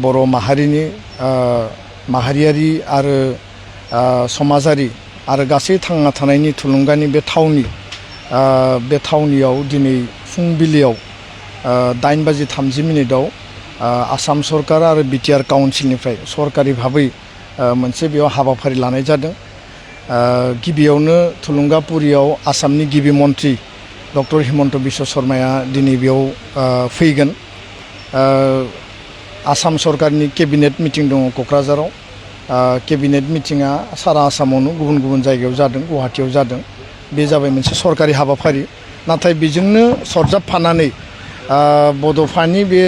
बर' माहारिनि माहारियारि आरो समाजारि आरो गासै थांना थानायनि थुलुंगानि बे थावनियाव दिनै फुंबिलियाव 8:30 आसाम सरकार आरो बिटिआर काउन्सिलनिफ्राय सरकारि भाबै मोनसे बेयाव हाबाफारि लानाय जादों। गिबियावनो थुलुंगापुरियाव आसामनि गिबि मन्त्रि डक्टर हिमन्त बिश्व शर्माया दिनै बेयाव फैगोन। आसाम सरकारनि केबिनेट मिटिं दङ क'क्राझाराव। केबिनेट मिटिंआ सारा आसामावनो गुबुन गुबुन जायगायाव जादों, गुवाहाटीयाव जादों। बे जाबाय मोनसे सरकारि हाबाफारि। नाथाय बेजोंनो सरजाबफानानै बड'फानि बे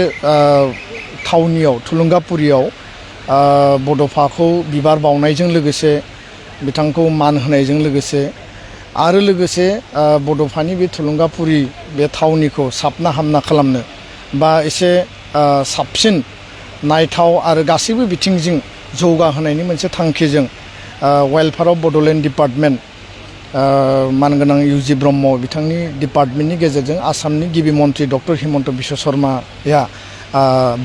थावनियाव थुलुंगापुरियाव बड'फाखौ बिबार बावनायजों लोगोसे बिथांखौ मान होनायजों लोगोसे आरो लोगोसे बड'फानि बे थुलुंगापुरि बे थावनिखौ साबना हामना खालामनो बा एसे साबसिन नायथाव आरो गासैबो बिथिंजों जौगाहोनायनि मोनसे थांखिजों वेलफेयार अफ बड'लेण्ड डिपार्टमेन्ट मानगोनां इउजि ब्रह्म बिथांनि डिपार्टमेन्टनि गेजेरजों आसामनि गिबि मन्त्रि डक्टर हिमन्त बिश्व शर्माया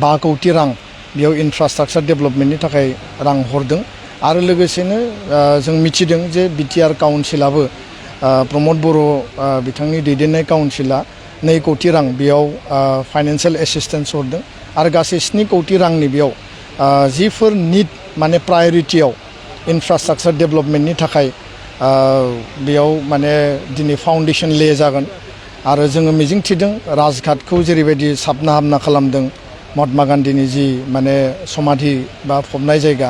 5 कौटि रां बेयाव इनफ्रास्ट्राक्चार डेभेलपमेन्टनि थाखाय रां हरदों। आरो लोगोसेनो जों मिथिदों जे बिटिआर काउन्सिलाबो प्रमद बर' बिथांनि दैदेननाय काउन्सिला 2 कौटि रां बेयाव फाइनान्सियेल एसिस्टेन्स हरदों। आरो गासै 7 कौटि रांनि बेयाव जिफोर निड माने प्रायरिटियाव इनफ्रास्ट्राक्चार डेभेलपमेन्टनि थाखाय बेयाव माने दिनै फाउन्डेसन ले जागोन। आरो जोङो मिजिंथिदों राजघाटखौ जेरैबायदि साबना हामना खालामदों महात्मा गान्धीनि जि माने समाधि बा फबनाय जायगा,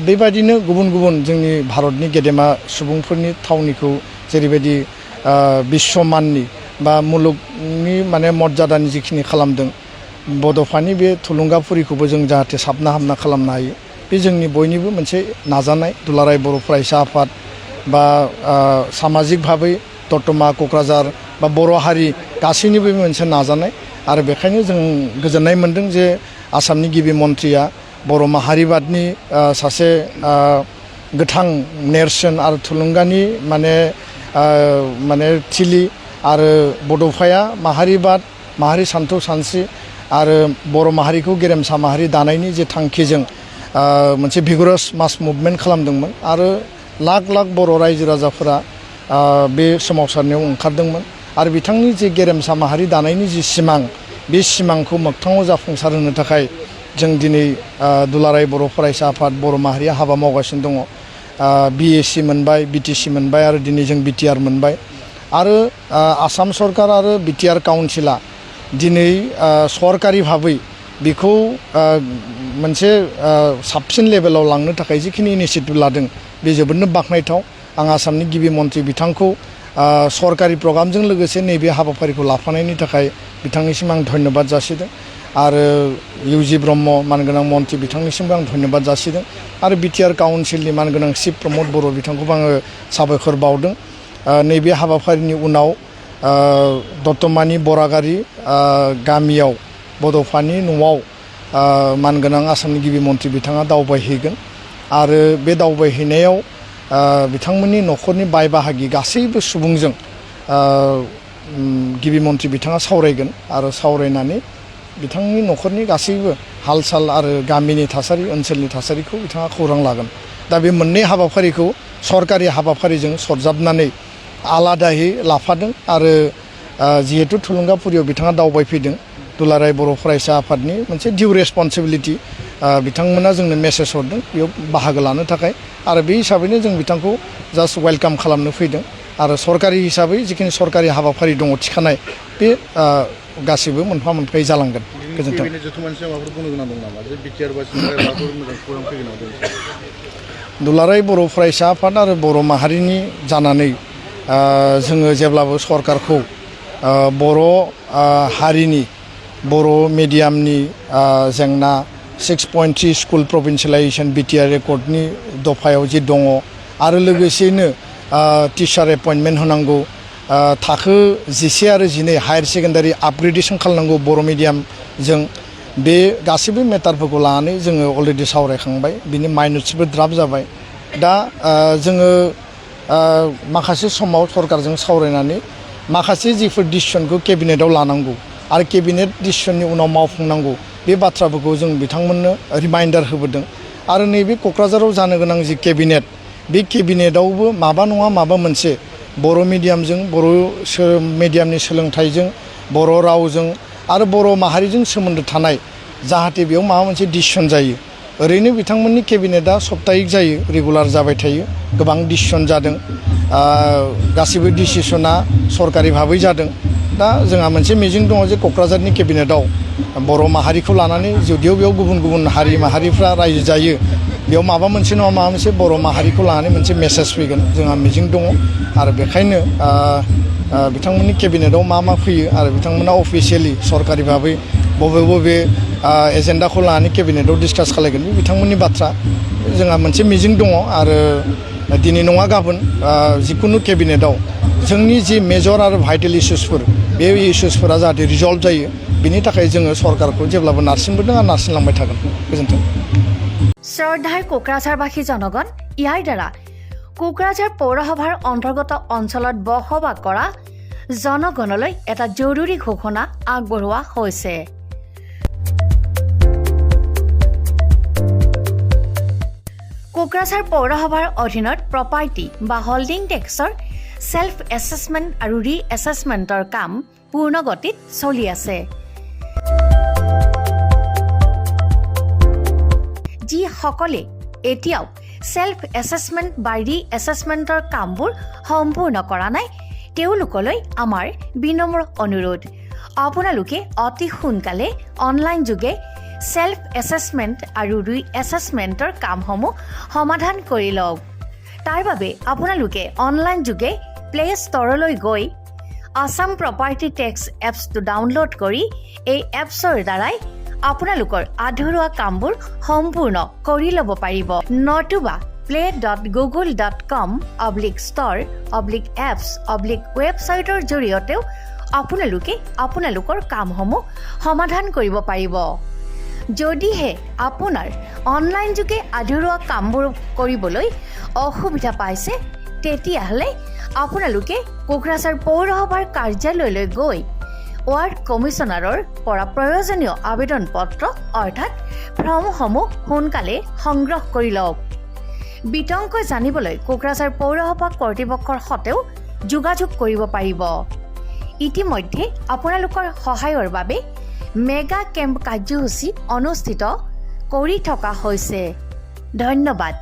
बेबायदिनो गुबुन गुबुन जोंनि भारतनि गेदेमा सुबुंफोरनि थावनिखौ जेरैबायदि बिश्वमाननि बा मुलुगनि माने मर्यादानि जिखिनि खालामदों, बड'फानि बे थुलुंगापुरिखौबो जों जाहाथे साबना हामना खालामनो हायो। बे जोंनि बयनिबो मोनसे नाजानाय। दुलाराय बर' फरायसा आफाद बा सामाजिक भाबै दतमा क'क्राझार बा बर' हारि गासैनिबो मोनसे नाजानाय। आरो बेखायनो जों गोजोननाय मोनदों जे आसामनि गिबि मन्त्रिया बर' माहारिबादनि सासे गोथां नेरसोन आरो थुलुंगानि माने थिलि आरो बड'फाया माहारिबाद, माहारि सान्थौ सानस्रि आरो बर' माहारिखौ गेरेमसा माहारि दानायनि जे थांखिजों मोनसे भिगरास मास मुभमेन्ट खालामदोंमोन। आरो लाख लाख बर' रायजो राजाफोरा बे सोमावसारनायाव ओंखारदोंमोन। आरो बिथांनि जे गेरेमसा माहारि दानायनि जि सिमां, बे सिमांखौ मोगथाङाव जाफुंसार होनो थाखाय जों दिनै दुलाराय बर' फरायसा आफाद बर' माहारिया हाबा मावगासिनो दङ। बिएसि मोनबाय, बिटिसि मोनबाय आरो दिनै जों बिटिआर मोनबाय। आरो आसाम सरकार आरो बिटिआर काउन्सिला दिनै सरकारि भाबै बेखौ मोनसे साबसिन लेभेलाव लांनो थाखाय जिखिनि इनिसियेटिभ लादों बे जोबोदनो बाख्नायथाव। आं आसामनि गिबि मन्त्रि बिथांखौ सरकारि प्रग्रामजों लोगोसे नैबे हाबाफारिखौ लाफानायनि थाखाय बिथांनिसिम आं धन्यबाद जासिदों। आरो इउजि ब्रह्म मानगोनां मन्त्रि बिथांनिसिमबो आं धन्यबाद जासिदों। आरो बिटिआर काउन्सिलनि मानगोनां चिफ प्रमद बर' बिथांखौबो आङो साबायखर बावदों। नैबे हाबाफारिनि उनाव दतमानि बरागारि गामियाव बड'फानि न'आव मानगोनां आसामनि गिबि मन्त्रि बिथाङा दावबायहैगोन। आरो बे दावबायहैनायाव बिथांमोननि न'खरनि बाय बाहागि गासैबो सुबुंजों गिबि मन्त्रि बिथाङा सावरायगोन। आरो सावरायनानै बिथांनि न'खरनि गासैबो हाल साल आरो गामिनि थासारि, ओनसोलनि थासारिखौ बिथाङा खौरां लागोन। दा बे मोननै हाबाफारिखौ सरकारि हाबाफारिजों सरजाबनानै आलादायै लाफादों। आरो जिहेतु थुलुंगापुरियाव बिथाङा दावबायफैदों, दुलाराय बर' फरायसा आफादनि मोनसे डिउ रेसपन्सिबिलिटि बिथांमोना जोंनो मेसेज हरदों बेयाव बाहागो लानो थाखाय। आरो बे हिसाबैनो जों बिथांखौ जास्ट वेलकाम खालामनो फैदों। आरो सरकारि हिसाबै जिखिनि सरकारि हाबाफारि दङ थिखानाय, बे गासिबो मोनफा मोनफायै जालांगोन। गोजोन्थों। दुलाराय बर' फरायसा आफाद आरो बर' माहारिनि जानानै जोङो जेब्लाबो सरकारखौ बर' हारिनि बर' मिडियामनि जेंना 6.3 स्कुल प्रभिन्सियेलाइजेसन बिटिआर रेकर्डनि दफायाव जे दङ, आरो लोगोसेयैनो टिचार एपइन्टमेन्ट होनांगौ, थाखो 11 आरो 12 हायार सेकेन्डारि आपग्रेडेसन खालामनांगौ बर' मिडियामजों, बे गासैबो मेटारफोरखौ लानानै जोङो अलरेडि सावरायखांबाय। बिनि माइनट्सबो ड्राफ्ट जाबाय। दा जोङो माखासे समाव सरकारजों सावरायनानै माखासे जिफोर डिसिसनखौ केबिनेटआव लानांगौ आरो केबिनेट डिसिसननि उनाव मावफुंनांगौ बे बाथ्राफोरखौ जों बिथांमोननो रिमाइन्डार होबोदों आरो नैबे क'क्राझाराव जानो गोनां जि केबिनेट बे केबिनेटआवबो माबा नङा माबा मोनसे बर' मिडियामजों बर' मिडियामनि सोलोंथाइजों बर' रावजों आरो बर' माहारिजों सोमोन्दो थानाय जाहाथे बेयाव माबा मोनसे डिसिसन जायो ओरैनो बिथांमोननि केबिनेटआ सप्ताहिक जायो रेगुलार जाबाय थायो गोबां डिसिसन जादों गासिबो डिसिसना सरकारि भाबै जादों दा जोंहा मोनसे मिजिं दङ जे क'क्राझारनि केबिनेटआव बर' माहारिखौ लानानै जुदियाव बेयाव गुबुन गुबुन हारि माहारिफ्रा रायजो जायो बेयाव माबा मोनसे नङा माबा मोनसे बर' माहारिखौ लानानै मोनसे मेसेज फैगोन जोंहा मिजिं दङ आरो बेखायनो बिथांमोननि केबिनेटआव मा फैयो आरो बिथांमोना अफिसियेलि सरकारि भाबै बबे एजेन्डाखौ लानानै केबिनेटआव डिसकास खालायगोन बे बिथांमोननि बाथ्रा जोंहा मोनसे मिजिं दङ आरो दिनै नङा गाबोन जिकुनु केबिनेटआव जोंनि जि मेजर आरो भाइटेल इस्युसफोर बे इस्युसफोरा जाहाथे रिजल्भ जायो बिनि थाखाय जोङो सरकारखौ जेब्लाबो नारसिनबोदों आरो नारसिनलांबाय थागोन गोजोन्थों শ্ৰদ্ধাৰ কোকৰাঝাৰবাসী জনগণ ইয়াৰ দ্বাৰা কোকৰাঝাৰ পৌৰসভাৰ অন্তৰ্গত অঞ্চলত বসবাস কৰা জনগণলৈ এটা জৰুৰী ঘোষণা আগবঢ়োৱা হৈছে কোকৰাঝাৰ পৌৰসভাৰ অধীনত প্ৰপাৰ্টি বা হোল্ডিং টেক্সৰ সেল্ফ এছেছমেণ্ট আৰু ৰি এছেছমেণ্টৰ কাম পূৰ্ণ গতিত চলি আছে যিসকলে এতিয়াও সেল্ফ এছেছমেণ্ট বা ৰি এছেছমেণ্টৰ কামবোৰ সম্পূৰ্ণ কৰা নাই তেওঁলোকলৈ আমাৰ বিনম্ৰ অনুৰোধ আপোনালোকে অতি সোনকালে অনলাইন যোগে সেল্ফ এছেছমেণ্ট আৰু ৰি এছেছমেণ্টৰ কামসমূহ সমাধান কৰি লওক তাৰ বাবে আপোনালোকে অনলাইন যোগে প্লে ষ্টৰলৈ গৈ আসাম প্ৰপাৰ্টি টেক্স এপছটো ডাউনলোড কৰি এই এপছৰ দ্বাৰাই আপোনালোকৰ আধৰুৱা কামবোৰ সম্পূৰ্ণ কৰি ল'ব পাৰিব নতুবা play.google.com/store/apps/ৱেবছাইটৰ জৰিয়তেও আপোনালোকে আপোনালোকৰ কামসমূহ সমাধান কৰিব পাৰিব যদিহে আপোনাৰ অনলাইন যোগে আধৰুৱা কামবোৰ কৰিবলৈ অসুবিধা পাইছে তেতিয়াহ'লে আপোনালোকে কোকৰাঝাৰ পৌৰসভাৰ কাৰ্যালয়লৈ গৈ ৱাৰ্ড কমিছনাৰৰ পৰা প্ৰয়োজনীয় আবেদন পত্ৰ অৰ্থাৎ ফৰ্মসমূহ সোনকালে সংগ্ৰহ কৰি লওক বিতংকৈ জানিবলৈ কোকৰাঝাৰ পৌৰসভা কৰ্তৃপক্ষৰ সৈতেও যোগাযোগ কৰিব পাৰিব ইতিমধ্যে আপোনালোকৰ সহায়ৰ বাবে মেগা কেম্প কাৰ্যসূচী অনুষ্ঠিত কৰি থকা হৈছে ধন্যবাদ